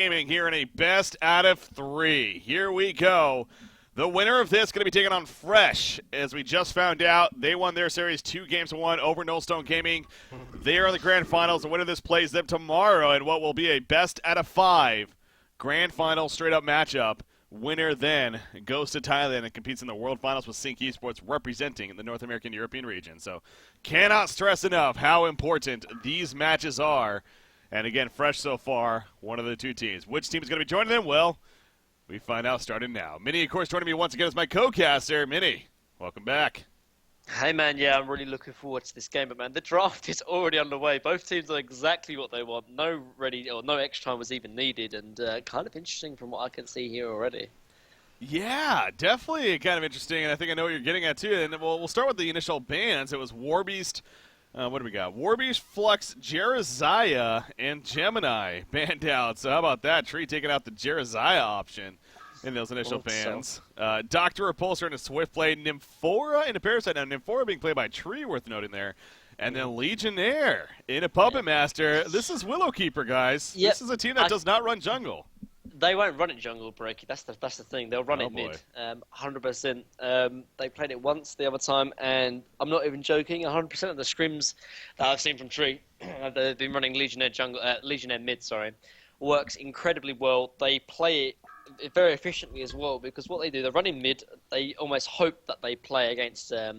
Gaming here in a best out of 3. Here we go. The winner of this going to be taking on Fresh. As we just found out, they won their series 2-1 over Nullstone Gaming. They are in the grand finals. The winner of this plays them tomorrow in what will be a best out of 5 grand final straight-up matchup. Winner then goes to Thailand and competes in the World Finals with Sync Esports, representing the North American European region. So cannot stress enough how important these matches are. And again, Fresh so far, one of the two teams. Which team is going to be joining them? Well, we find out starting now. Minnie, of course, joining me once again as my co-caster. Minnie, welcome back. Hey, man, yeah, I'm really looking forward to this game. But, man, the draft is already underway. Both teams are exactly what they want. No extra time was even needed. And kind of interesting from what I can see here already. Yeah, definitely kind of interesting. And I think I know what you're getting at, too. And we'll start with the initial bans. It was Warbeast. What do we got? Warbeast, Flux, Jeraziah, and Gemini banned out. So how about that? Tree taking out the Jeraziah option in those initial bans. Dr. Repulsor in a Swift play. Nymphora in a Parasite. Now, Nymphora being played by Tree, worth noting there. And then Legionnaire in a Puppet Master. This is Willowkeeper, guys. Yep. This is a team that does not run jungle. They won't run it jungle, Breaky. That's the thing. They'll run it mid. 100%. They played it once the other time, and I'm not even joking. 100% of the scrims that I've seen from Tree, they've been running Legionnaire mid. Works incredibly well. They play it very efficiently as well, because what they do, they're running mid. They almost hope that they play against a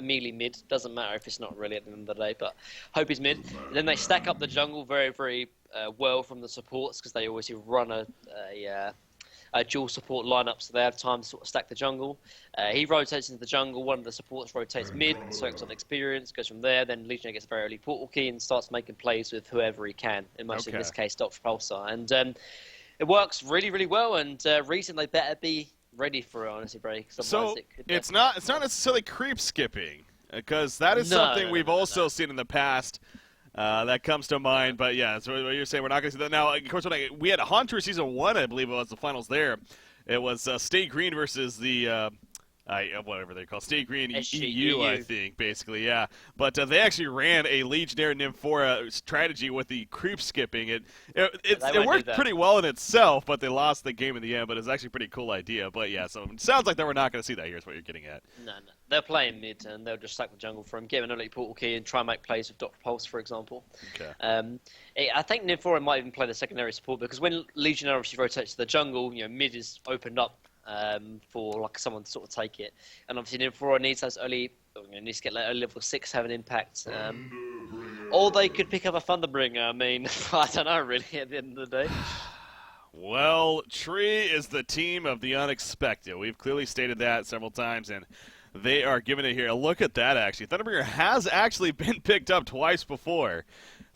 melee mid. Doesn't matter if it's not really at the end of the day, but hope is mid. And then they stack up the jungle very, very well from the supports, because they always run a dual support lineup, so they have time to sort of stack the jungle. He rotates into the jungle. One of the supports rotates mid, soaks on experience, goes from there. Then Legionnaire gets a very early portal key and starts making plays with whoever he can. In this case, Dr. Pulsar, and it works really, really well. And Reason they better be ready for it, honestly, Break. So it's not necessarily creep skipping, because that is something we've also seen in the past. That comes to mind, but yeah, so what you're saying, we're not going to see that. Now, of course, we had Haunter Season 1, I believe it was the finals there. It was Stay Green versus the, whatever they call Stay Green EU, I think, basically, yeah. But they actually ran a Legionnaire Nymphora strategy with the creep skipping. It worked pretty well in itself, but they lost the game in the end, but it's actually a pretty cool idea. But yeah, so it sounds like that we're not going to see that here is what you're getting at. No. They're playing mid, and they'll just stack the jungle for him, get an early portal key, and try and make plays with Dr. Pulse, for example. Okay. I think Nymphora might even play the secondary support, because when Legionnaire obviously rotates to the jungle, mid is opened up for like someone to sort of take it. And obviously Nymphora needs those early, needs to get like early level 6 to have an impact. Or they could pick up a Thunderbringer. I mean, I don't know really at the end of the day. Well, Tree is the team of the unexpected. We've clearly stated that several times, and they are giving it here. Look at that, actually. Thunderbringer has actually been picked up twice before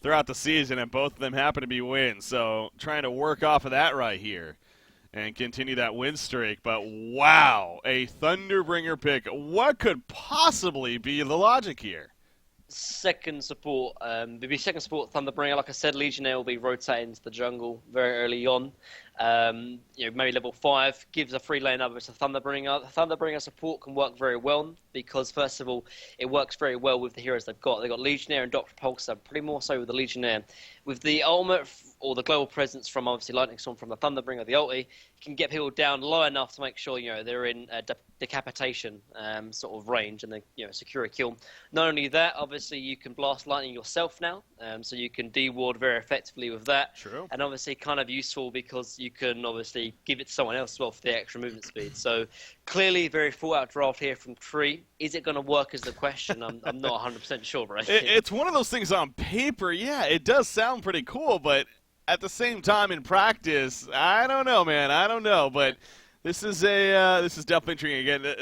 throughout the season, and both of them happen to be wins. So trying to work off of that right here and continue that win streak. But wow, a Thunderbringer pick. What could possibly be the logic here? Second support, maybe second support Thunderbringer. Like I said, Legionnaire will be rotating to the jungle very early on. Maybe level 5 gives a free lane over to Thunderbringer. The Thunderbringer support can work very well because, first of all, it works very well with the heroes they've got. They've got Legionnaire and Dr. Pulsar, pretty more so with the Legionnaire. With the ultimate or the global presence from obviously Lightning Storm from the Thunderbringer, the ulti, can get people down low enough to make sure they're in decapitation sort of range and they secure a kill. Not only that, obviously you can blast lightning yourself now, so you can de-ward very effectively with that. True. And obviously kind of useful because you can obviously give it to someone else as well for the extra movement speed. So clearly very thought out draft here from Tree. Is it going to work is the question. I'm not 100% sure, right? It's one of those things on paper, yeah, it does sound pretty cool, but at the same time in practice, I don't know, man. I don't know, but this is definitely intriguing. Again,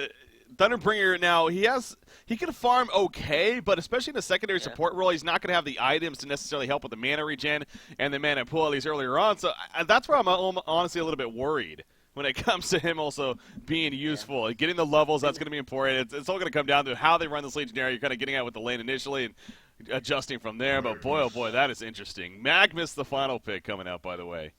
Thunderbringer now, he can farm okay, but especially in the secondary support role, he's not going to have the items to necessarily help with the mana regen and the mana pool at least earlier on. So that's where I'm honestly a little bit worried when it comes to him also being useful. Getting the levels, that's going to be important. It's all going to come down to how they run this Legionnaire. You're kind of getting out with the lane initially and adjusting from there. But boy, oh boy, that is interesting. Magnus, the final pick coming out, by the way.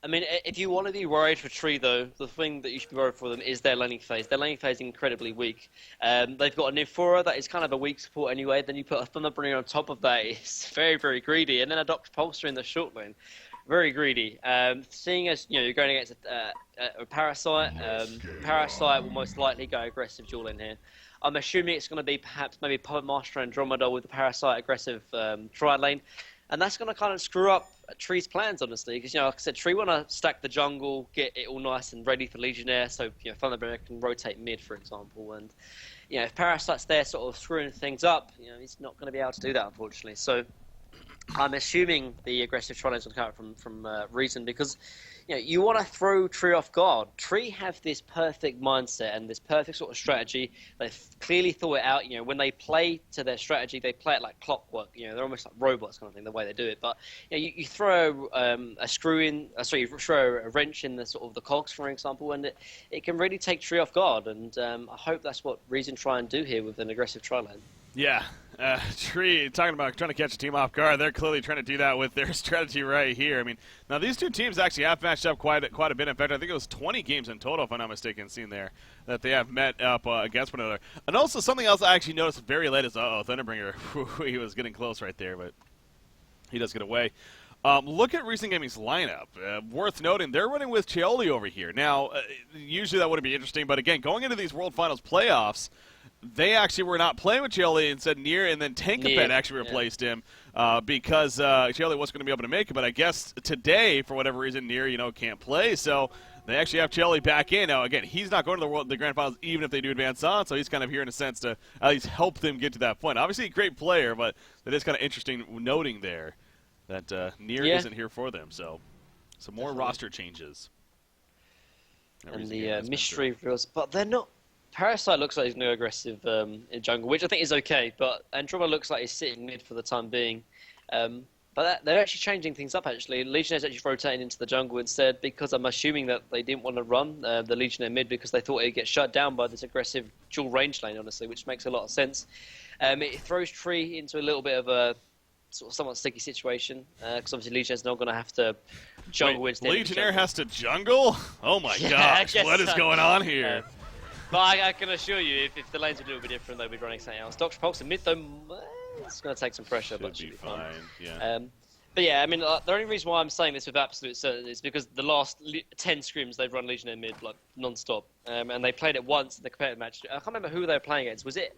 I mean, if you want to be worried for Tree, though, the thing that you should be worried for them is their laning phase. Their laning phase is incredibly weak. They've got a Nymphora that is kind of a weak support anyway. Then you put a Thunderbringer on top of that. It's very, very greedy. And then a Dr. Pulsar in the short lane. very greedy. Seeing as you're going against a Parasite, Parasite will most likely go aggressive duel in here. I'm assuming it's going to be perhaps maybe Puppet Master Andromeda with the Parasite aggressive tri lane, and that's going to kind of screw up Tree's plans, honestly, because like I said, Tree want to stack the jungle, get it all nice and ready for Legionnaire, so Thunderbringer can rotate mid, for example, and if Parasite's there sort of screwing things up, he's not going to be able to do that, unfortunately. So I'm assuming the aggressive tri lane's going to come from Reason, because you want to throw Tree off guard. Tree have this perfect mindset and this perfect sort of strategy. They've clearly thought it out. When they play to their strategy, they play it like clockwork. They're almost like robots kind of thing, the way they do it. But you throw a screw in, you throw a wrench in the sort of the cogs, for example, and it can really take Tree off guard. And I hope that's what Reason try and do here with an aggressive tri lane. Yeah, Tree, talking about trying to catch a team off guard, they're clearly trying to do that with their strategy right here. I mean, now these two teams actually have matched up quite a bit. In fact, I think it was 20 games in total, if I'm not mistaken, seen there, that they have met up against one another. And also something else I actually noticed very late is, Thunderbringer, he was getting close right there, but he does get away. Look at Recent Gaming's lineup. Worth noting, they're running with Chioli over here. Now, usually that wouldn't be interesting, but again, going into these World Finals playoffs, they actually were not playing with Chioli, and said Nier, and then Tankapet actually replaced him because Chioli wasn't going to be able to make it. But I guess today, for whatever reason, Nier can't play, so they actually have Chioli back in. Now, again, he's not going to the Grand Finals even if they do advance on, so he's kind of here in a sense to at least help them get to that point. Obviously, a great player, but that is kind of interesting noting there that Nier isn't here for them. So some more roster changes. And the mystery reveals, but they're not. Parasite looks like he's no aggressive in jungle, which I think is okay, but Andromeda looks like he's sitting mid for the time being. But they're actually changing things up, actually. Legionnaire's actually rotating into the jungle instead, because I'm assuming that they didn't want to run the Legionnaire mid because they thought it'd get shut down by this aggressive dual range lane, honestly, which makes a lot of sense. It throws Tree into a little bit of a sort of somewhat sticky situation, because obviously Legionnaire's not going to have to jungle instead. Legionnaire has to jungle? Oh my gosh, what is going on here? But I can assure you, if the lanes are a little bit different, they'll be running something else. Dr. Pulse in mid, though, it's going to take some pressure, but should be fine. Yeah. But yeah, I mean, the only reason why I'm saying this with absolute certainty is because the last 10 scrims they've run Legionnaire mid like non-stop, and they played it once in the competitive match. I can't remember who they were playing against. Was it?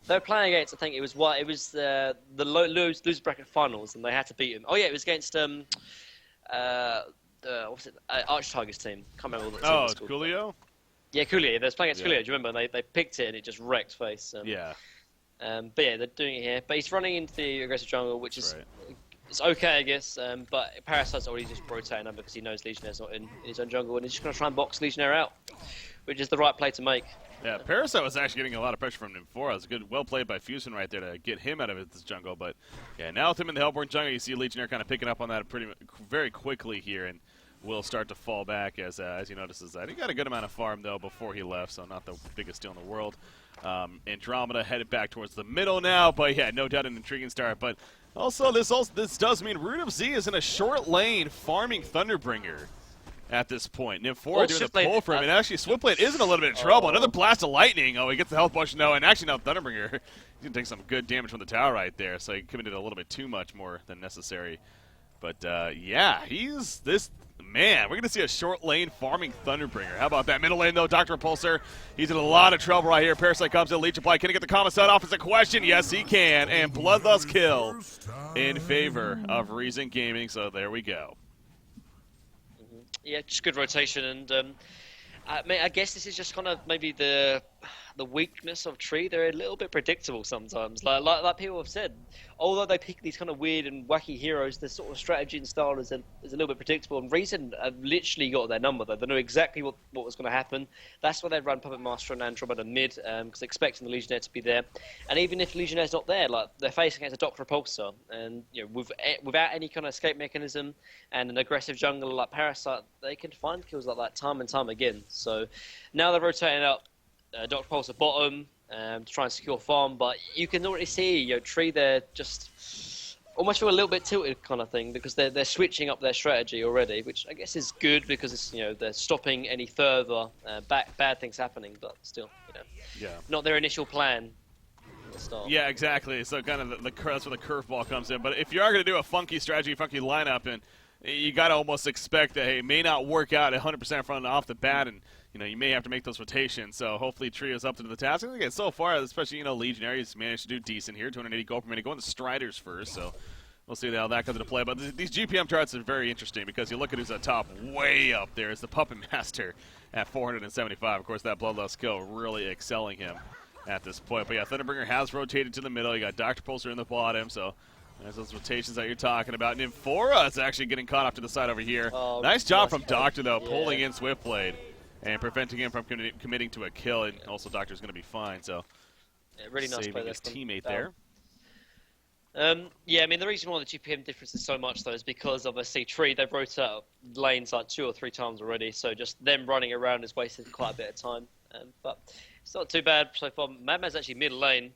They were playing against. I think it was the lose bracket finals, and they had to beat him. Oh yeah, it was against what's it? Arch Tigers team. Can't remember what the team was called. Coolio? Yeah, Coolio. They were playing against Coolio. Do you remember? They picked it and it just wrecked face. Yeah. But yeah, they're doing it here. But he's running into the aggressive jungle, which is it's okay, I guess. But Parasite's already just rotating him because he knows Legionnaire's not in his own jungle, and he's just going to try and box Legionnaire out, which is the right play to make. Yeah, Parasite was actually getting a lot of pressure from him before. It was good, well played by Fusion right there to get him out of his jungle. But yeah, now with him in the Hellborn jungle, you see Legionnaire kind of picking up on that very quickly here, and will start to fall back as he notices that. He got a good amount of farm, though, before he left, so not the biggest steal in the world. Andromeda headed back towards the middle now, but yeah, no doubt an intriguing start. But also, this does mean Root of Z is in a short lane farming Thunderbringer at this point. Nymphora doing the pull for him, and actually Swiftblade is in a little bit of trouble. Another blast of lightning. Oh, he gets the health potion, no, and actually now Thunderbringer, he's going to take some good damage from the tower right there, so he committed a little bit too much more than necessary. But yeah, he's this... Man, we're going to see a short lane farming Thunderbringer. How about that? Middle lane, though, Dr. Repulsor. He's in a lot of trouble right here. Parasite comes in, Leech Apply. Can he get the Commissar off? Is a question. Yes, he can. And Bloodlust kill in favor of Reason Gaming. So there we go. Yeah, just good rotation. And I guess this is just kind of maybe the weakness of Tree. They're a little bit predictable sometimes. Like people have said, although they pick these kind of weird and wacky heroes, the sort of strategy and style is a little bit predictable. And Reason have literally got their number, though. They know exactly what was going to happen. That's why they run Puppet Master and Andromeda mid, because they're expecting the Legionnaire to be there. And even if Legionnaire's not there, like they're facing against a Dr. Repulsor, and without any kind of escape mechanism and an aggressive jungler like Parasite, they can find kills like that time and time again. So now they're rotating up Dr. Pulse at bottom to try and secure farm, but you can already see Tree there just almost feel a little bit tilted kind of thing, because they're switching up their strategy already, which I guess is good because it's they're stopping any further bad things happening, but still not their initial plan. from the start. Yeah, exactly. So kind of that's where the curveball comes in. But if you are going to do a funky strategy, funky lineup, and you got to almost expect that, hey, it may not work out 100% from off the bat, and you may have to make those rotations. So hopefully Trio's up to the task. And again, so far, especially Legionaries managed to do decent here, 280 gold per minute, going to Striders first. So we'll see how that comes into play. But these GPM charts are very interesting because you look at who's at top, way up there is the Puppet Master at 475. Of course, that Bloodlust skill really excelling him at this point. But yeah, Thunderbringer has rotated to the middle. You got Dr. Pulsar in the bottom, so there's those rotations that you're talking about. And Nymphora is actually getting caught off to the side over here. Nice job from Doctor, though, pulling in Swiftblade and preventing him from committing to a kill. And also, Doctor's going to be fine, so really nice saving play his teammate there. Yeah, I mean, the reason why the GPM difference is so much, though, is because, obviously, Tree, they've rotated out lanes like 2 or 3 times already, so just them running around has wasted quite a bit of time. But it's not too bad so far. Madman's actually mid lane.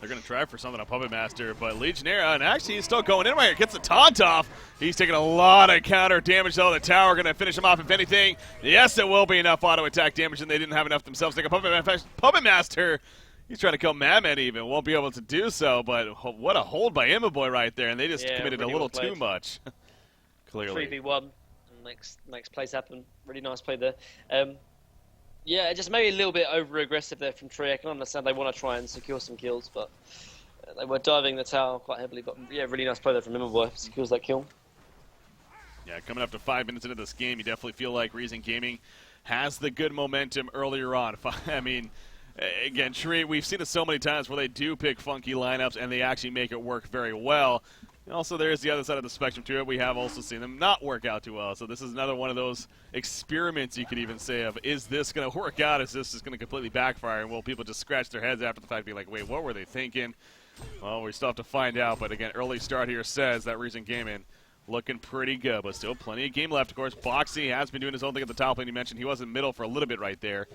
They're going to try for something on Puppet Master, but Legionnaire, and actually he's still going in here, gets the taunt off. He's taking a lot of counter damage, though. The tower going to finish him off, if anything. Yes, it will be enough auto attack damage, and they didn't have enough themselves to take a Puppet Master. He's trying to kill Madman even, won't be able to do so, but what a hold by Immaboy right there, and they just committed really a little too much. Clearly. 3v1 makes plays happen. Really nice play there. Yeah, just maybe a little bit over-aggressive there from Tree. I can understand they want to try and secure some kills, but they were diving the tower quite heavily. But yeah, really nice play there from Immaboy. Secures that kill. Yeah, coming up to 5 minutes into this game, you definitely feel like Reason Gaming has the good momentum earlier on. I mean, again, Tree, we've seen it so many times where they do pick funky lineups and they actually make it work very well. And also, there's the other side of the spectrum to it. We have also seen them not work out too well. So this is another one of those experiments, you could even say, of is this going to work out? Is this just going to completely backfire? And will people just scratch their heads after the fact, be like, wait, what were they thinking? Well, we still have to find out. But again, early start here says that Reason Gaming looking pretty good, but still plenty of game left. Of course, Boxy has been doing his own thing at the top lane. You mentioned he was in middle for a little bit right there.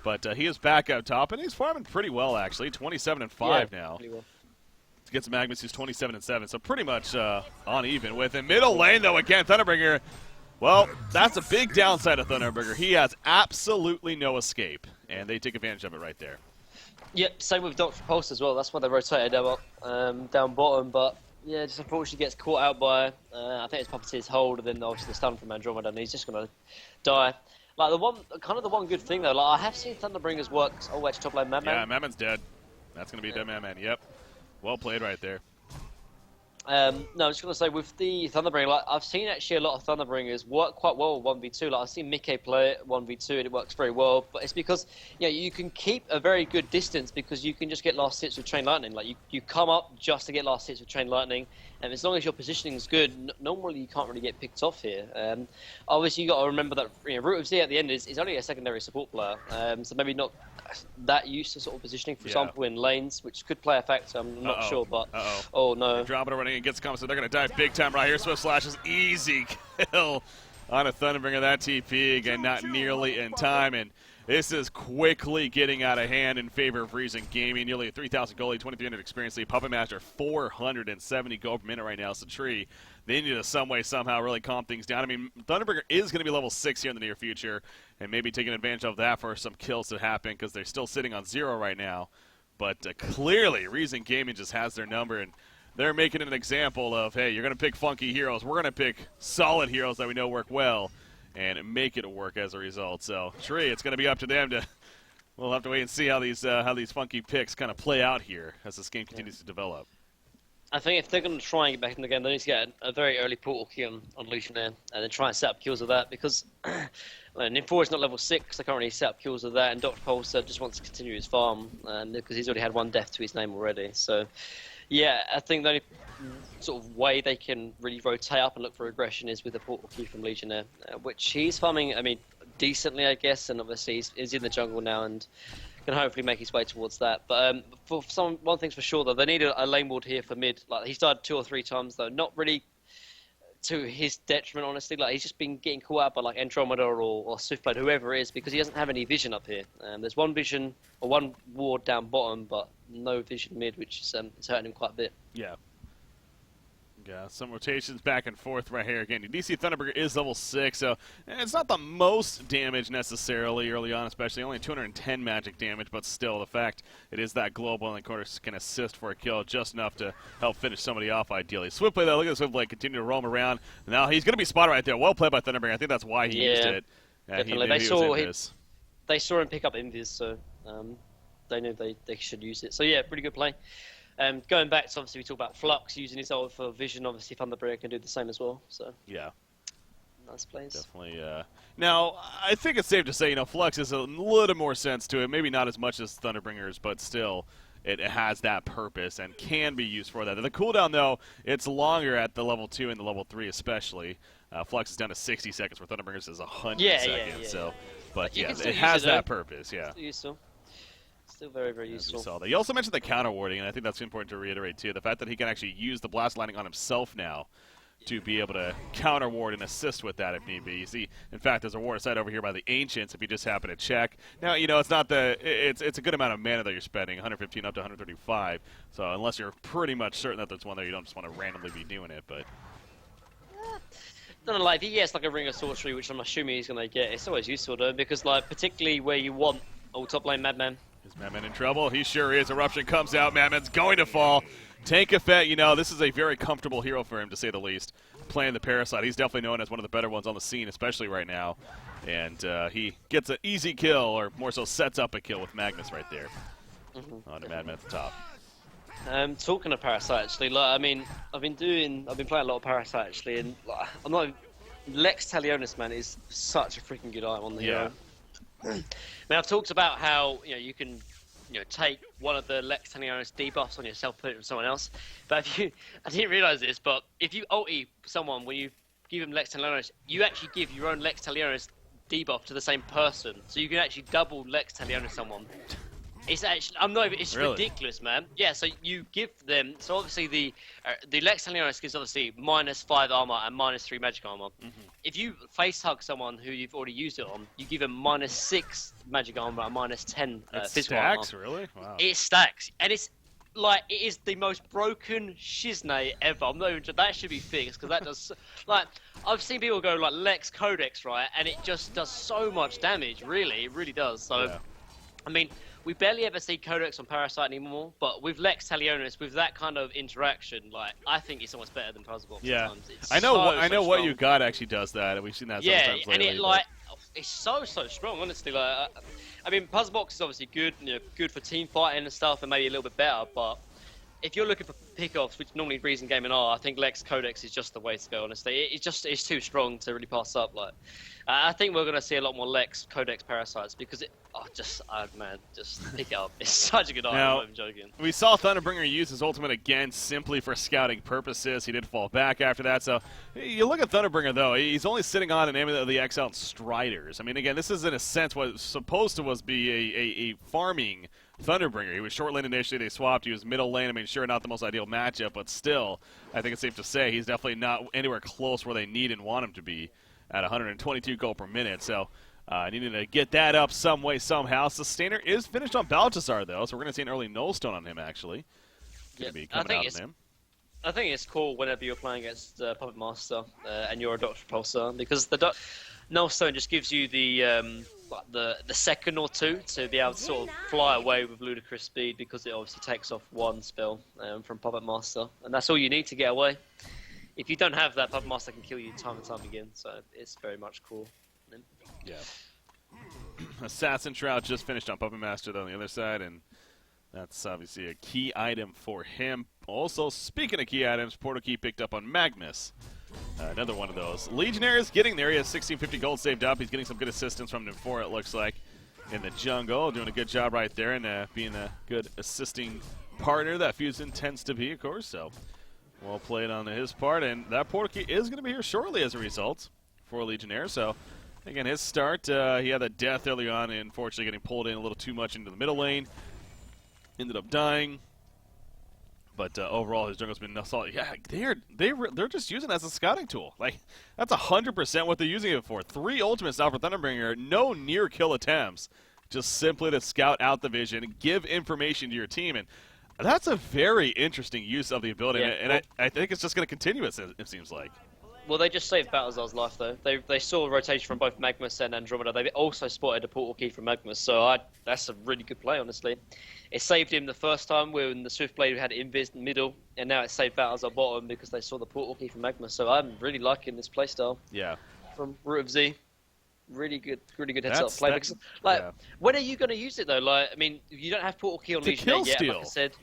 But he is back out top, and he's farming pretty well, actually. 27-5 now. Well. Gets Magnus, who's 27-7, so pretty much on even with him. Middle lane, though, again, Thunderbringer. Well, that's a big downside of Thunderbringer. He has absolutely no escape, and they take advantage of it right there. Yep, same with Dr. Pulse as well. That's why they rotated down bottom, but yeah, just unfortunately gets caught out by, I think it's Puppeteer's hold, and then obviously the stun from Andromeda, and he's just going to die. Like, the one good thing, though, like, I have seen Thunderbringers work all the way to top lane Madman. Yeah, Madman's dead. That's going to be a dead Madman, yep. Well played right there. No, I was just going to say, with the Thunderbringer, like, I've seen actually a lot of Thunderbringers work quite well with 1v2. Like, I've seen Mickey play it 1v2 and it works very well, but it's because you can keep a very good distance because you can just get last hits with Chain Lightning. Like, you come up just to get last hits with Chain Lightning, and as long as your positioning is good, normally you can't really get picked off here. Obviously, you got to remember that Root of Z at the end is only a secondary support player, so maybe not that used to sort of positioning, for example, in lanes, which could play a factor. I'm not sure, but oh no, Andromeda running and gets come, so they're going to die big time right here. Swift Slash is easy kill on a Thunderbringer. That TP again, not nearly in time, and this is quickly getting out of hand in favor of Reason Gaming. Nearly 3,000 gold lead, 2,300 experience lead. Puppet Master 470 gold per minute right now. So Tree, they need to some way somehow really calm things down. I mean, Thunderbringer is going to be level 6 here in the near future, and maybe taking advantage of that for some kills to happen because they're still sitting on 0 right now. But clearly, Reason Gaming just has their number, and they're making an example of, hey, you're going to pick funky heroes. We're going to pick solid heroes that we know work well and make it work as a result. So, Tree, it's going to be up to them to. We'll have to wait and see how these funky picks kind of play out here as this game continues to develop. I think if they're going to try and get back in the game, they need to get a very early portal kill on Legionnaire and then try and set up kills with that because Nymphora is not level 6, they can't really set up kills with that, and Dr. Pulsar just wants to continue his farm because he's already had 1 death to his name already. So, yeah, I think the only sort of way they can really rotate up and look for aggression is with the portal key from Legionnaire, which he's farming, I mean, decently, I guess, and obviously he's in the jungle now and can hopefully make his way towards that. But one thing's for sure, though, they need a lane ward here for mid. Like, he's died 2 or 3 times, though, not really to his detriment, honestly. Like, he's just been getting caught out by like Andromeda or Swiftblade, whoever it is, because he doesn't have any vision up here. There's one vision or one ward down bottom, but no vision mid, which is hurting him quite a bit. Yeah. Yeah, some rotations back and forth right here. Again, DC Thunderbird is level 6, so it's not the most damage necessarily early on, especially only 210 magic damage, but still, the fact it is that global and of course can assist for a kill just enough to help finish somebody off ideally. Swiftblade, though, look at Swiftblade continue to roam around. Now he's going to be spotted right there. Well played by Thunderbird. I think that's why he used it. Definitely. They saw him pick up Invis, so they knew they should use it. So yeah, pretty good play. Going back to, obviously, we talk about Flux using his ult for vision. Obviously, Thunderbreaker can do the same as well. So yeah, nice plays. Definitely. Now, I think it's safe to say, Flux has a little more sense to it. Maybe not as much as Thunderbringers, but still, it has that purpose and can be used for that. The cooldown, though, it's longer at the level 2 and the level 3 especially. Flux is down to 60 seconds, where Thunderbringers is 100 seconds. So, but yeah, it has that purpose. Yeah. Still very, very useful. We saw that. You also mentioned the counter warding, and I think that's important to reiterate too. The fact that he can actually use the blast landing on himself now to be able to counter ward and assist with that if need be. You see, in fact, there's a ward site over here by the Ancients if you just happen to check. Now, it's not it's a good amount of mana that you're spending, 115 up to 135. So unless you're pretty much certain that there's one there, you don't just want to randomly be doing it. But don't know, like if he gets like a Ring of Sorcery, which I'm assuming he's going to get, it's always useful though, because like particularly where you want top lane Madman. Is Madman in trouble? He sure is. Eruption comes out. Madman's going to fall. Tank effect, this is a very comfortable hero for him, to say the least. Playing the Parasite. He's definitely known as one of the better ones on the scene, especially right now. And he gets an easy kill, or more so sets up a kill with Magnus right there. On to Madman at the top. Talking of Parasite, actually, like, I've been playing a lot of Parasite, actually, and like, Lex Talionis, man, is such a freaking good item on the hero. I've talked about how you can take one of the Lex Talionis debuffs on yourself, put it on someone else. But I didn't realize this, but if you ulti someone when you give him Lex Talionis, you actually give your own Lex Talionis debuff to the same person, so you can actually double Lex Talionis someone. It's actually, it's really ridiculous, man. Yeah, so you give them, so obviously the Lex Talionis gives obviously -5 armor and -3 magic armor. If you face hug someone who you've already used it on, you give them -6 magic armor and -10 physical armor. It stacks, really? Wow. It stacks, and it's like, it is the most broken shiznay ever. I'm not even, that should be fixed, because that does, like, I've seen people go like Lex Codex, right, and it just does so much damage, really, it really does. So, yeah. We barely ever see Codex on Parasite anymore, but with Lex Talionis, with that kind of interaction, like, I think it's almost better than Puzzlebox sometimes. It's I know what you got actually does that, and we've seen that sometimes lately. And it, it's so strong, honestly. Like, Puzzlebox is obviously good, good for team fighting and stuff, and maybe a little bit better, but if you're looking for pick-offs, which normally Reason Gaming are, I think Lex Codex is just the way to go, honestly. It's too strong to really pass up. Like, I think we're going to see a lot more Lex Codex Parasites, because just pick it up. It's such a good item, I'm not even joking. We saw Thunderbringer use his ultimate again simply for scouting purposes. He did fall back after that. So you look at Thunderbringer, though, he's only sitting on an Amulet of the Exiled Striders. Again, this is in a sense what was supposed to be a farming Thunderbringer. He was short lane initially, they swapped. He was middle lane. Sure, not the most ideal matchup, but still, I think it's safe to say he's definitely not anywhere close where they need and want him to be at 122 gold per minute. So, needing to get that up some way, somehow. Sustainer is finished on Balthazar, though, so we're going to see an early nullstone on him, actually. Going to be coming out on him. I think it's cool whenever you're playing against Puppet Master and you're a Dr. Repulsor, because the nullstone just gives you the second or two to be able to sort of fly away with ludicrous speed, because it obviously takes off one spell from Puppet Master, and that's all you need to get away. If you don't have that, Puppet Master can kill you time and time again, so it's very much cool. Yeah. Assassin Shroud just finished on Puppet Master, though, on the other side, and that's obviously a key item for him. Also, speaking of key items, Portal Key picked up on Magnus. Another one of those. Legionnaire is getting there. He has 1650 gold saved up. He's getting some good assistance from Nymphoria, it looks like, in the jungle. Doing a good job right there, and being a good assisting partner that Fusion tends to be, of course. So, well played on his part. And that Portal Key is going to be here shortly as a result for Legionnaire. So, again, his start, he had a death early on, and unfortunately getting pulled in a little too much into the middle lane. Ended up dying. But overall, his jungle's been solid. Yeah, they're just using it as a scouting tool. Like, that's 100% what they're using it for. 3 ultimates now for Thunderbringer. No near kill attempts. Just simply to scout out the vision, give information to your team. And That's a very interesting use of the ability, Yeah. and I think it's just going to continue, it seems like. Well, they just saved Balthazar's life, though. They saw a rotation from both Magnus and Andromeda. They also spotted a portal key from Magnus, so that's a really good play, honestly. It saved him the first time when the Swiftblade had Invis in the middle, and now it saved Balthazar bottom because they saw the portal key from Magnus. So I'm really liking this playstyle. Yeah. From Root of Z. Really good heads up play. Because, when are you going to use it, though? Like, I mean, you don't have portal key on Legionnaire yet, like I said.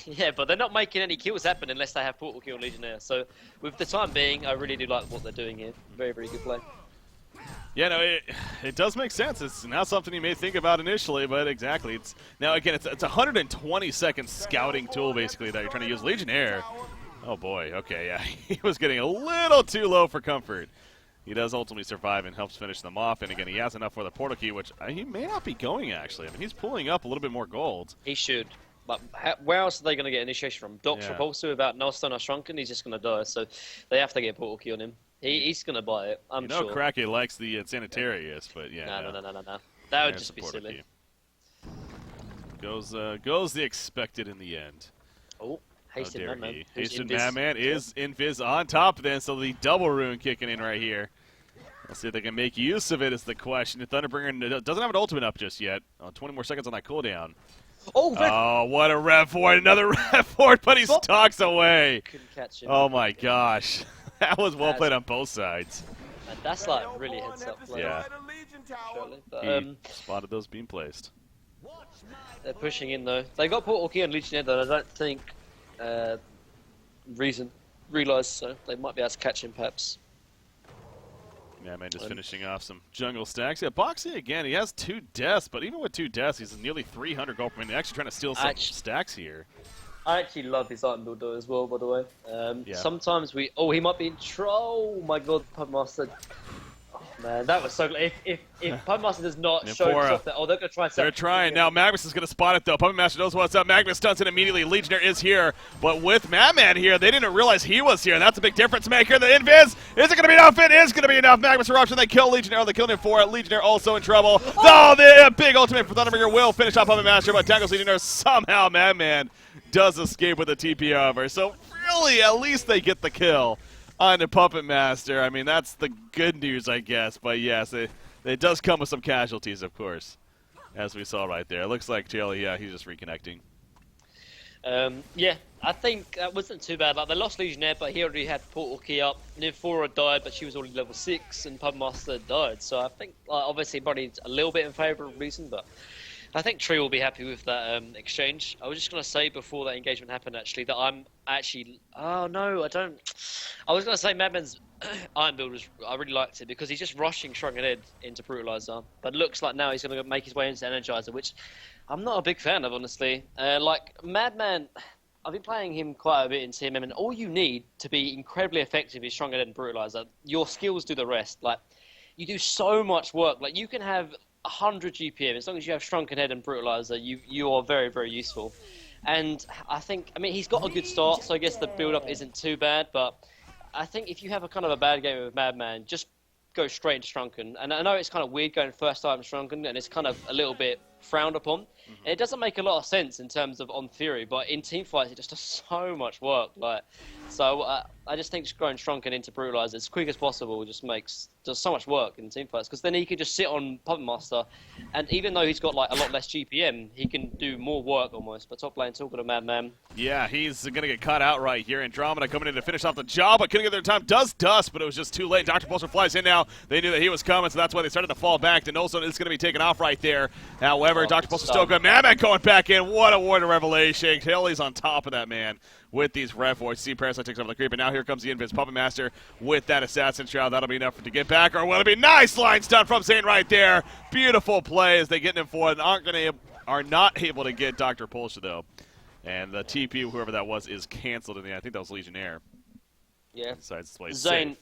Yeah, but they're not making any kills happen unless they have portal key on Legionnaire. So, with the time being, I really do like what they're doing here. Very, very good play. Yeah, no, it does make sense. It's not something you may think about initially, but exactly. It's now again, it's a 120-second scouting tool basically that you're trying to use. Legionnaire. Oh boy, okay, yeah, he was getting a little too low for comfort. He does ultimately survive and helps finish them off. And again, he has enough for the portal key, which he may not be going actually. I mean, he's pulling up a little bit more gold. He should. But where else are they going to get initiation from? Doc's Repulsor without Nullstone or Shrunken, he's just going to die. So they have to get a portal key on him. He's going to buy it, I'm sure. Krake likes the Sanitarius, but yeah. No. That would just be silly. Goes the expected in the end. Oh, Hasted Madman. Hasted Madman is Invis on top of this, so the double rune kicking in right here. Let's see if they can make use of it is the question. The Thunderbringer doesn't have an ultimate up just yet. 20 more seconds on that cooldown. Oh, what a rev forward. Another rev forward, but he stalks away. Couldn't catch him. Oh, my gosh. That was well played on both sides. And that's like really heads up play. Yeah. But, he spotted those being placed. They're pushing in, though. They got portal key on Legionnaire, though. I don't think Reason realised, so they might be able to catch him, perhaps. Yeah, man, just finishing off some jungle stacks. Yeah, Boxy again, he has 2 deaths, but even with 2 deaths, he's nearly 300 gold per minute. Actually trying to steal some stacks here. I actually love his item builder as well, by the way. Sometimes he might be in trouble. Oh my god, Pubmaster. Oh man, that was so good. If Pubmaster does not show himself there, they're going to try and they're trying. Now Magnus is going to spot it though. Pubmaster knows what's up. Magnus stunts it immediately. Legionnaire is here, but with Madman here, they didn't realize he was here. That's a big difference maker. The Invis, is it going to be enough? It is going to be enough. Magnus eruption, they kill Legionnaire. They killed him for it. Legionnaire also in trouble. Oh, the big ultimate for Thunderbringer will finish off Pubmaster, but tackles Legionnaire somehow. Madman does escape with a TP over. So really, at least they get the kill on the Puppet Master. I mean, that's the good news, I guess. But yes, it does come with some casualties, of course, as we saw right there. It looks like Jelly, he's just reconnecting. Yeah, I think that wasn't too bad. Like, they lost Legionnaire, but he already had portal key up. Nymphora died, but she was already level 6, and Pubmaster died. So I think, obviously, probably a little bit in favour of Reason, but I think Tree will be happy with that exchange. I was just going to say before that engagement happened, actually, that I'm actually... Oh, no, I don't... I was going to say Madman's Iron Build, I really liked it, because he's just rushing Shrunken Head into Brutalizer. But it looks like now he's going to make his way into Energizer, which I'm not a big fan of, honestly. Like, Madman... I've been playing him quite a bit in TMM, and all you need to be incredibly effective is Shrunken Head and Brutalizer. Your skills do the rest. Like, you do so much work. Like, you can have 100 GPM, as long as you have Shrunken Head and Brutalizer, you are very, very useful. And I mean, he's got a good start, so I guess the build-up isn't too bad, but I think if you have a kind of a bad game with Madman, just go straight into Shrunken. And I know it's kind of weird going first time Shrunken, and it's kind of a little bit frowned upon. And it doesn't make a lot of sense in terms of on theory, but in team fights it just does so much work. So I just think just going Shrunken into Brutalizer as quick as possible does so much work in team fights, because then he can just sit on Puppet Master, and even though he's got like a lot less GPM, he can do more work almost. But top lane talking to Madman. Yeah, he's gonna get caught out right here. Andromeda coming in to finish off the job, but couldn't get their time. Does dust, but it was just too late. Dr. Pulsar flies in now. They knew that he was coming, so that's why they started to fall back. Denoson is gonna be taken off right there. However, Dr. Pulsar still good. Madman going back in. What a word of revelation. Kelly's on top of that man with these Rev Voids. See, Parasite takes over the creep, and now here comes the Invis Puppet Master with that Assassin Shroud. That'll be enough to get back, or will it be? Nice line stun from Zane right there. Beautiful play as they get him forward and are not able to get Dr. Pulsar, though. And the TP, whoever that was, is canceled in the end. I think that was Legionnaire. Yeah. Zane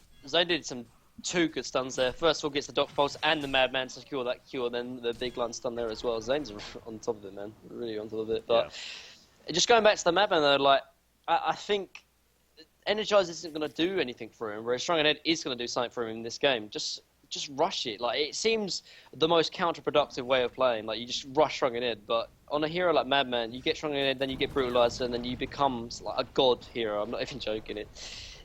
did some 2 good stuns there. First of all, gets the Dr. Pulse and the Madman to secure that cure, then the big line stun there as well. Zane's on top of it, man. Really on top of it. But just going back to the Madman, though, like, I think Energize isn't going to do anything for him, whereas Shrunken Head is going to do something for him in this game. Just just rush it. Like, it seems the most counterproductive way of playing. Like, you just rush Shrunken Ed, but on a hero like Madman, you get Shrunken Ed, then you get Brutalized, and then you become like a god hero. I'm not even joking.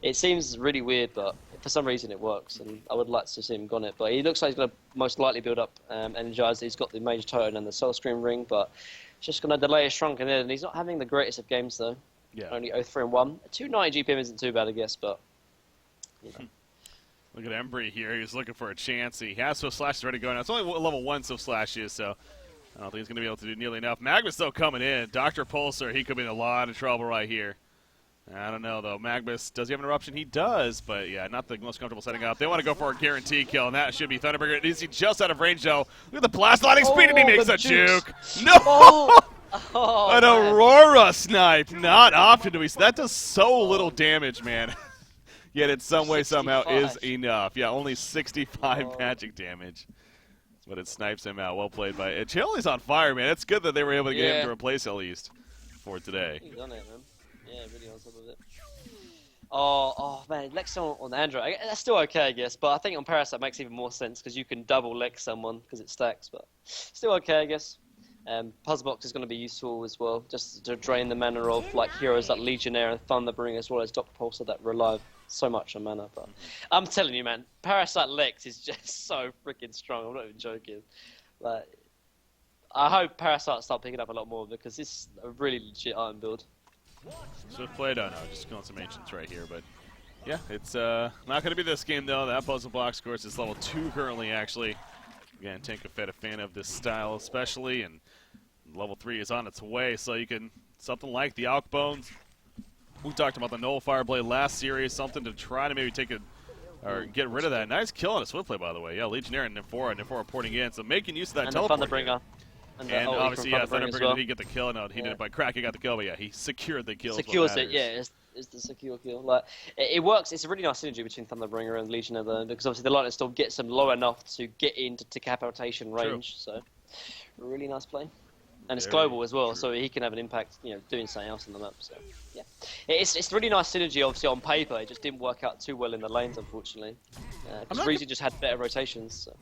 It seems really weird, but for some reason it works, and I would like to see him gone it. But he looks like he's going to most likely build up Energized. He's got the Major Totem and the Soul Scream ring, but it's just going to delay his Shrunken Ed, and he's not having the greatest of games, though. Yeah. Only 0-3-1. 290 GPM isn't too bad, I guess, but, you know. Look at Embry here. He's looking for a chance. He has Swift Slash ready to go now. It's only level 1 Swift Slash is, so I don't think he's going to be able to do nearly enough. Magma's still coming in. Dr. Pulsar, he could be in a lot of trouble right here. I don't know, though. Magmas, does he have an eruption? He does, but yeah, not the most comfortable setting up. They want to go for a guarantee kill, and that should be Thunderbringer. Is he just out of range, though? Look at the blast lightning speed, and he makes a juke. No! Oh, An Aurora snipe. Not often do we see. That does so little damage, man. Yet it some way, somehow is enough. Yeah, only 65 magic damage. But it snipes him out. Well played by it. Chili's on fire, man. It's good that they were able to get him to replace at least for today. He's done it, man. Yeah, really on top of it. Oh man, Lex on Android. That's still okay, I guess. But I think on Parasite makes even more sense because you can double Lex someone because it stacks. But still okay, I guess. Puzzlebox is going to be useful as well, just to drain the mana of like heroes like Legionnaire and Thunderbringer, as well as Dr. Pulsar that rely so much on mana. But I'm telling you, man, Parasite Lex is just so freaking strong. I'm not even joking. Like, I hope Parasite start picking up a lot more because this is a really legit item build. Swift play, no, just killing some ancients right here, but yeah, it's not going to be this game though. That puzzle box course is level 2 currently, actually. Again, Tankafed, a fan of this style especially, and level 3 is on its way, so you can, something like the Alk Bones. We talked about the Null Fireblade last series, something to try to maybe take it, or get rid of that. Nice kill on a Swift play, by the way. Yeah, Legionnaire and Nymphora porting in, so making use of that teleport. Thunderbringer. And obviously, yeah, Thunderbringer, well. Did he get the kill? No, he did it by crack, he got the kill, but yeah, he secured the kill. Secures it, yeah, it's the secure kill. Like, it works, it's a really nice synergy between Thunderbringer and Legionnaire, though, because obviously the Lightning Storm gets them low enough to get into decapitation range, so really nice play. And it's global as well, so he can have an impact, you know, doing something else on the map. So yeah, it's really nice synergy. Obviously on paper, it just didn't work out too well in the lanes, unfortunately. Because Reezy just had better rotations. So.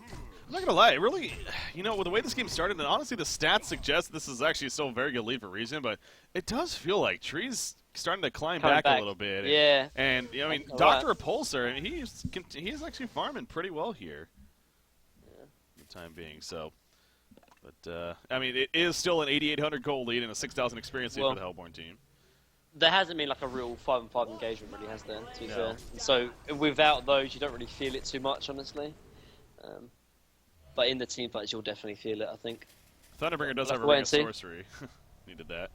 I'm not gonna lie, it really, you know, with the way this game started, and honestly the stats suggest this is actually still a very good lead for Reason, but it does feel like Tree's starting to climb back a little bit. Yeah. And you know, I mean, Dr. Pulsar, and he's actually farming pretty well here. Yeah. For the time being, so. But, I mean, it is still an 8,800 gold lead and a 6,000 experience lead for the Hellborn team. There hasn't been like a real 5-on-5 engagement, really, has there, to be fair? And so, without those, you don't really feel it too much, honestly. But in the team fights, you'll definitely feel it, I think. Thunderbringer does have a ring of sorcery. Needed that.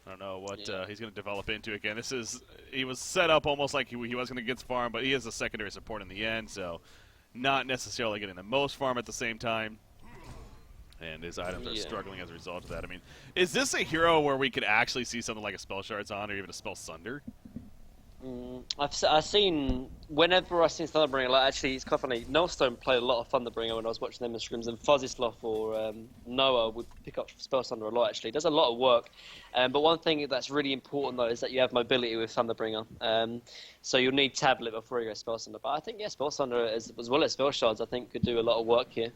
I don't know what he's going to develop into again. He was set up almost like he was going to get farm, but he is a secondary support in the end, so not necessarily getting the most farm at the same time. And his items are struggling as a result of that. I mean, is this a hero where we could actually see something like a Spell Shards on, or even a Spell Sunder? I've seen, whenever I've seen Thunderbringer, like, actually, it's quite funny. Nullstone played a lot of Thunderbringer when I was watching them in scrims, and Fuzzysloth or Noah would pick up Spell Sunder a lot, actually. It does a lot of work. But one thing that's really important, though, is that you have mobility with Thunderbringer. So you'll need Tablet before you go Spell Sunder. But I think, Spell Sunder, as well as Spell Shards, I think could do a lot of work here.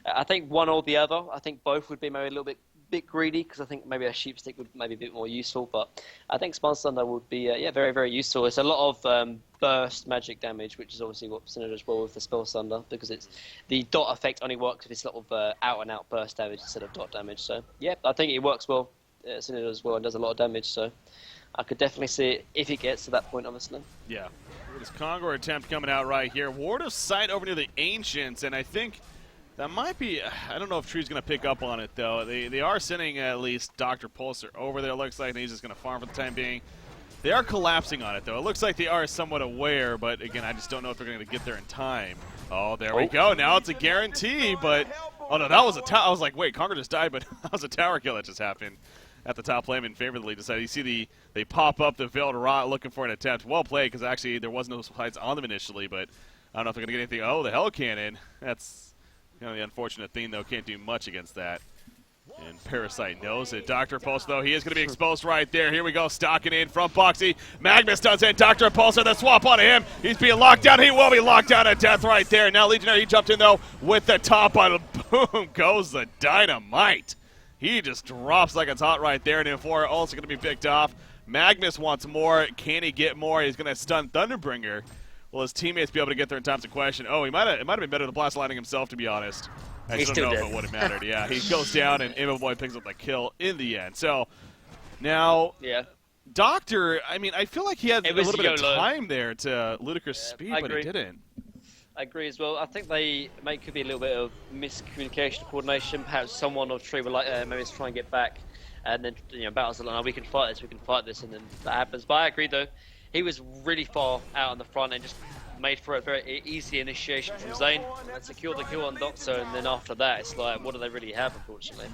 I think one or the other. I think both would be maybe a little bit greedy, because I think maybe a sheep stick would maybe be a bit more useful, but I think Spell Sunder would be very, very useful. It's a lot of burst magic damage, which is obviously what synergies well with the Spell Sunder, because it's the dot effect only works if it's a lot of out and out burst damage instead of dot damage. So yeah, I think it works well, synergies as well, and does a lot of damage. So I could definitely see it if it gets to that point, obviously. Yeah, this Kongor attempt coming out right here. Ward of Sight over near the Ancients, and I think that might be, I don't know if Tree's going to pick up on it, though. They are sending at least Dr. Pulsar over there, looks like, and he's just going to farm for the time being. They are collapsing on it, though. It looks like they are somewhat aware, but, again, I just don't know if they're going to get there in time. Oh, there we go. Now it's a guarantee, but, oh, no, that was a tower. I was like, wait, Kongor just died, but that was a tower kill that just happened at the top lane in favor of the lead. Decided, you see they pop up the Veiled Rot looking for an attempt. Well played, because actually there was no fights on them initially, but I don't know if they're going to get anything. Oh, the Hell Cannon. That's... You know, the unfortunate thing, though, can't do much against that. And Parasite knows it. Dr. Pulse, though, he is going to be exposed right there. Here we go, stalking in from Boxy. Magnus does it. Dr. Pulse, the swap onto him. He's being locked down. He will be locked down to death right there. Now Legionnaire, he jumped in, though, with the top on. Boom goes the dynamite. He just drops like it's hot right there. And N4 also going to be picked off. Magnus wants more. Can he get more? He's going to stun Thunderbringer. Will his teammates be able to get there in time's of question? Oh, it might have been better to blast lightning himself, to be honest. I just don't know if it would have mattered. Yeah, he goes down, and Emo Boy picks up the kill in the end. So, now, Doctor, I mean, I feel like he had a little bit of time there to ludicrous speed, but he didn't. I agree as well. I think they could be a little bit of miscommunication, coordination. Perhaps someone or Tree were like, maybe let's try and get back. And then, Battle's like, no, we can fight this, and then that happens. But I agree, though. He was really far out on the front and just made for a very easy initiation from Zane and secured the kill on Doctor, and then after that it's like, what do they really have, unfortunately?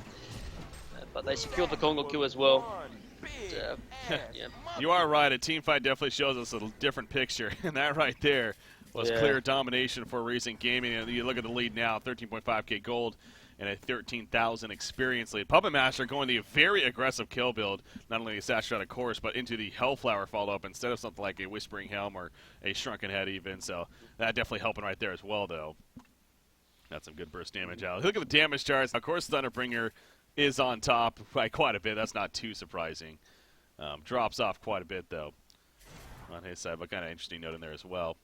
But they secured the Congo kill as well. You are right, a team fight definitely shows us a different picture, and that right there was clear domination for Recent Gaming. And you look at the lead now, 13.5k gold and a 13,000 experience lead. Puppet Master going the very aggressive kill build, not only the Sash Shot of course, but into the Hellflower follow-up instead of something like a Whispering Helm or a Shrunken Head even. So that definitely helping right there as well, though. That's some good burst damage out. Look at the damage charts. Of course, Thunderbringer is on top by quite a bit. That's not too surprising. Drops off quite a bit, though, on his side, but kind of interesting note in there as well.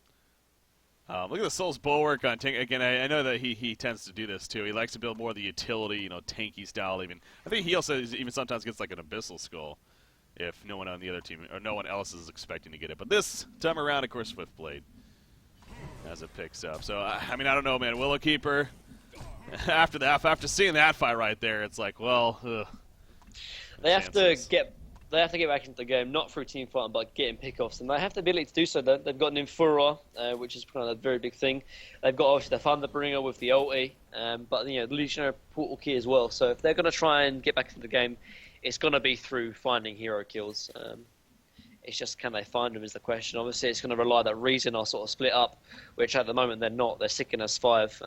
Look at the Soul's Bulwark on Tank. Again, I know that he tends to do this too. He likes to build more of the utility, tanky style even. I think he also even sometimes gets like an Abyssal Skull if no one on the other team, or no one else is expecting to get it. But this time around, of course, Swiftblade as it picks up. So, I mean, I don't know, man. Willowkeeper, after seeing that fight right there, it's like, well, They have to get back into the game, not through team fighting, but getting pickoffs, and they have the ability to do so. They've got an Infura, which is kind of a very big thing. They've got obviously the Thunderbringer with the ulti, but the Legionnaire portal key as well. So if they're going to try and get back into the game, it's going to be through finding hero kills. It's just, can they find them is the question. Obviously, it's going to rely that Reason are sort of split up, which at the moment they're not. They're sicking us 5,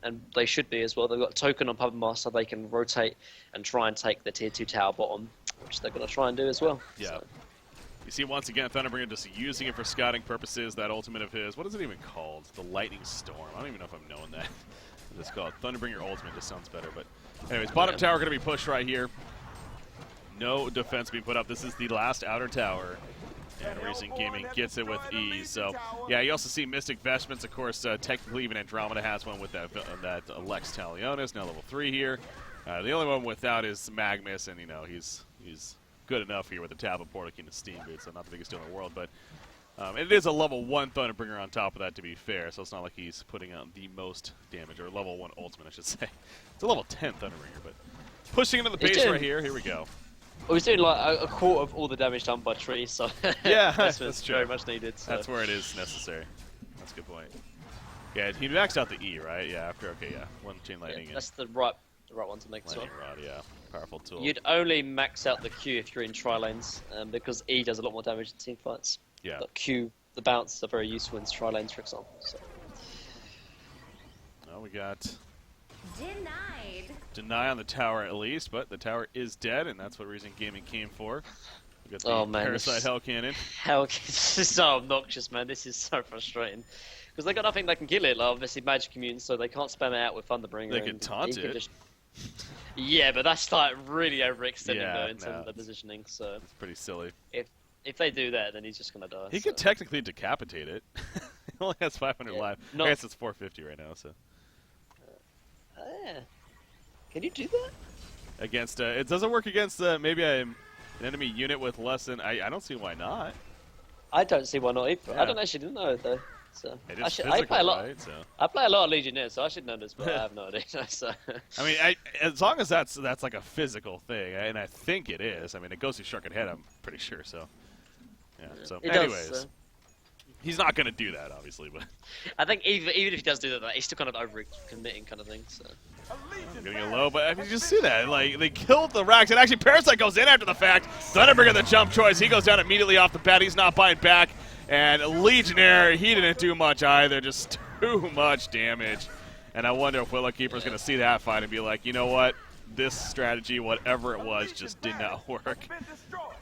and they should be as well. They've got Token on Puppet Master, they can rotate and try and take the tier 2 tower bottom, which they're going to try and do as well. Yeah. So. You see, once again, Thunderbringer just using it for scouting purposes, that ultimate of his. What is it even called? The Lightning Storm. I don't even know if I'm knowing that. It's called Thunderbringer Ultimate. Just sounds better. But anyways, bottom tower going to be pushed right here. No defense being put up. This is the last outer tower. And Recent Gaming gets it with ease. So, yeah, you also see Mystic Vestments. Of course, technically even Andromeda has one with that Lex Talionis, now level 3 here. The only one without is Magnus, and, he's good enough here with the Tablet Portal King and Steam Boot, so not the biggest deal in the world. But it is a level 1 Thunderbringer on top of that, to be fair, so it's not like he's putting out the most damage, or level 1 Ultimate, I should say. It's a level 10 Thunderbringer, but pushing into the base right here. Here we go. Well, he's doing like a quarter of all the damage done by Tree, so yeah, that's true. Very much needed. So. That's where it is necessary. That's a good point. Yeah, he maxed out the E, right? Yeah, one Chain Lightning. That's the right one to make. Lightning Rod, yeah, powerful tool. You'd only max out the Q if you're in tri-lanes, because E does a lot more damage in team fights. Yeah. But Q, the bounce, are very useful in tri-lanes, for example. So. Well, we got Denied. Deny on the tower at least, but the tower is dead, and that's what Recent Gaming came for. We got the Parasite Hell Cannon. This is so obnoxious, man. This is so frustrating. Because they got nothing that can kill it. Like, obviously, Magic Immune, so they can't spam it out with Thunderbringer. They can taunt it. Yeah, but that's like really overextending though in terms of the positioning. So it's pretty silly. If they do that, then he's just gonna die. He could technically decapitate it. He only has 500 life. I guess it's 450 right now. So. Can you do that? Against it doesn't work against maybe an enemy unit with less than. I don't see why not. I don't see why not either. Yeah. I don't actually know it though. So I play a lot. Right, so. I play a lot of Legionnaires, so I should know this, but I have no idea. So. I mean, as long as that's like a physical thing, and I think it is. I mean, it goes through Shrunken Head. I'm pretty sure. So yeah. So anyways, he's not going to do that, obviously. But I think even if he does do that, he's still kind of over-committing kind of thing. So. Getting a low, but I mean, you just see that. Like, they killed the Rax, and actually Parasite goes in after the fact. Thunderbringer the jump choice. He goes down immediately off the bat. He's not buying back. And Legionnaire, he didn't do much either. Just too much damage. And I wonder if Willowkeeper's going to see that fight and be like, you know what? this strategy, whatever it was, just did not work.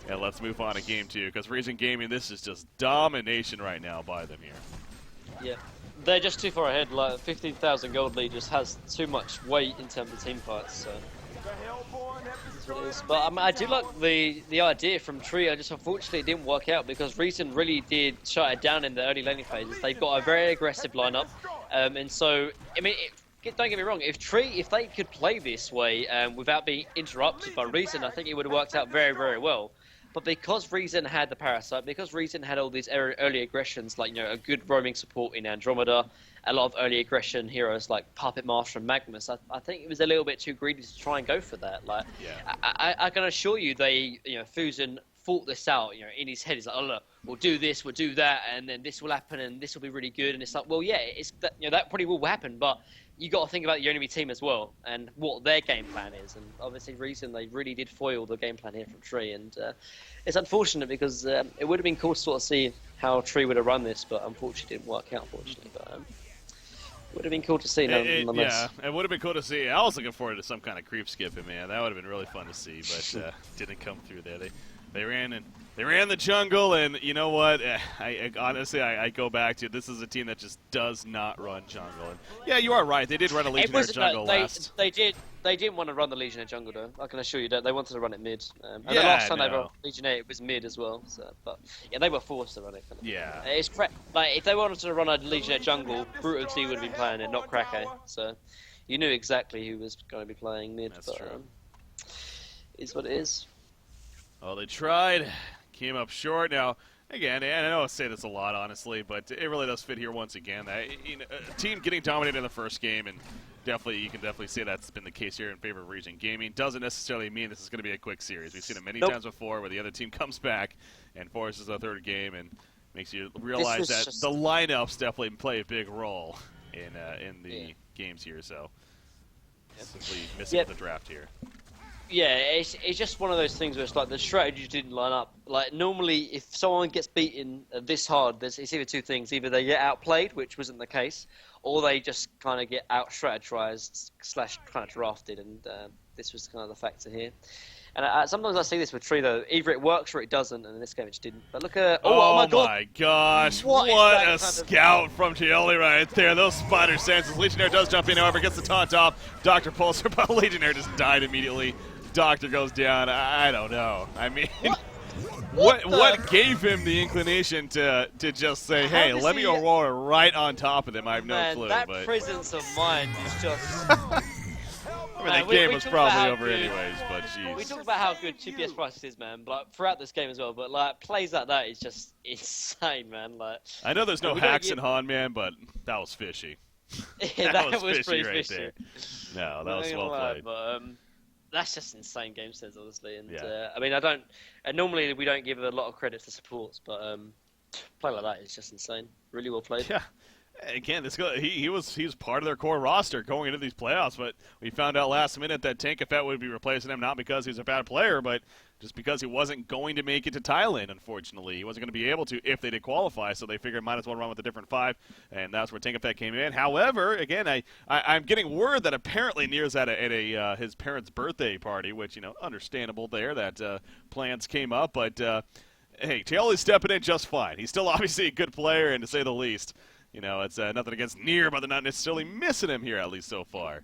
And let's move on to game 2, because Reason Gaming, this is just domination right now by them here. Yeah, they're just too far ahead. Like 15,000 gold lead just has too much weight in terms of team fights. So. But I do like the idea from Trio. Just unfortunately it didn't work out because Reason really did shut it down in the early laning phases. They've got a very aggressive lineup, and so I mean, don't get me wrong. If they could play this way without being interrupted by Reason, I think it would have worked out very, very well. But because Reason had the Parasite, because Reason had all these early aggressions, like a good roaming support in Andromeda, a lot of early aggression heroes like Puppet Master and Magnus, I think it was a little bit too greedy to try and go for that. Like, yeah. I can assure you, Fusion thought this out. In his head, he's like, oh look, we'll do this, we'll do that, and then this will happen, and this will be really good. And it's like, well, yeah, it's that that probably will happen, but you got to think about your enemy team as well and what their game plan is. And obviously, Reason, they really did foil the game plan here from Tree. And it's unfortunate because it would have been cool to sort of see how Tree would have run this, but unfortunately, it didn't work out, unfortunately. But it would have been cool to see, nonetheless. Yeah, it would have been cool to see. I was looking forward to some kind of creep skipping, man. That would have been really fun to see, but didn't come through there. They ran the jungle, and you know what? Honestly, I go back to this is a team that just does not run jungle. And yeah, you are right. They did run a Legionnaire jungle last. They didn't want to run the Legionnaire jungle, though. I can assure you that they wanted to run it mid. And yeah, the last time they ran Legionnaire, it was mid as well. So, but yeah, they were forced to run it. Yeah. It's like if they wanted to run a Legionnaire jungle, Brutality would have been playing it, not Krake. So you knew exactly who was going to be playing mid. That's but, true. Is what it is. Well, they tried, came up short. Now, again, and I know I say this a lot, honestly, but it really does fit here once again. A team getting dominated in the first game, and you can definitely say that's been the case here in favor of Reason Gaming. Doesn't necessarily mean this is going to be a quick series. We've seen it many times before where the other team comes back and forces a third game and makes you realize that the lineups definitely play a big role in the games here. So, simply missing the draft here. Yeah, it's just one of those things where it's like the strategy didn't line up. Like normally, if someone gets beaten this hard, it's either two things: either they get outplayed, which wasn't the case, or they just kind of get out-strategized / kind of drafted. And this was kind of the factor here. And sometimes I see this with Tree though: either it works or it doesn't. And in this game, it just didn't. But look at oh my gosh! What a scout from Tioli right there. Those spider senses. Legionnaire does jump in, however, gets the taunt off. Dr. Pulsar, but Legionnaire just died immediately. Doctor goes down. I don't know. I mean, what gave him the inclination to just say, "Hey, let me Aurora right on top of them"? I have no clue. That but presence of mind is just. I mean, the game was probably over anyways, but jeez. We talk about how good TPS Price is, man, but like, throughout this game as well. But like plays like that is just insane, man. Like I know there's no hacks in Han, man, but that was fishy. Yeah, that was fishy pretty right fishy. there. No, that was well played. But that's just insane game sense, honestly. And I mean, normally we don't give a lot of credit to supports, but play like that is just insane. Really well played. Yeah. Again, he was part of their core roster going into these playoffs, but we found out last minute that Tankafet would be replacing him, not because he's a bad player, but just because he wasn't going to make it to Thailand, unfortunately. He wasn't going to be able to if they did qualify, so they figured might as well run with a different 5, and that's where Tankafet came in. However, again, I'm getting word that apparently Nier's at his parents' birthday party, which, understandable there, that plans came up, but hey, Tioli's stepping in just fine. He's still obviously a good player, and to say the least. It's nothing against Nier, but they're not necessarily missing him here, at least so far.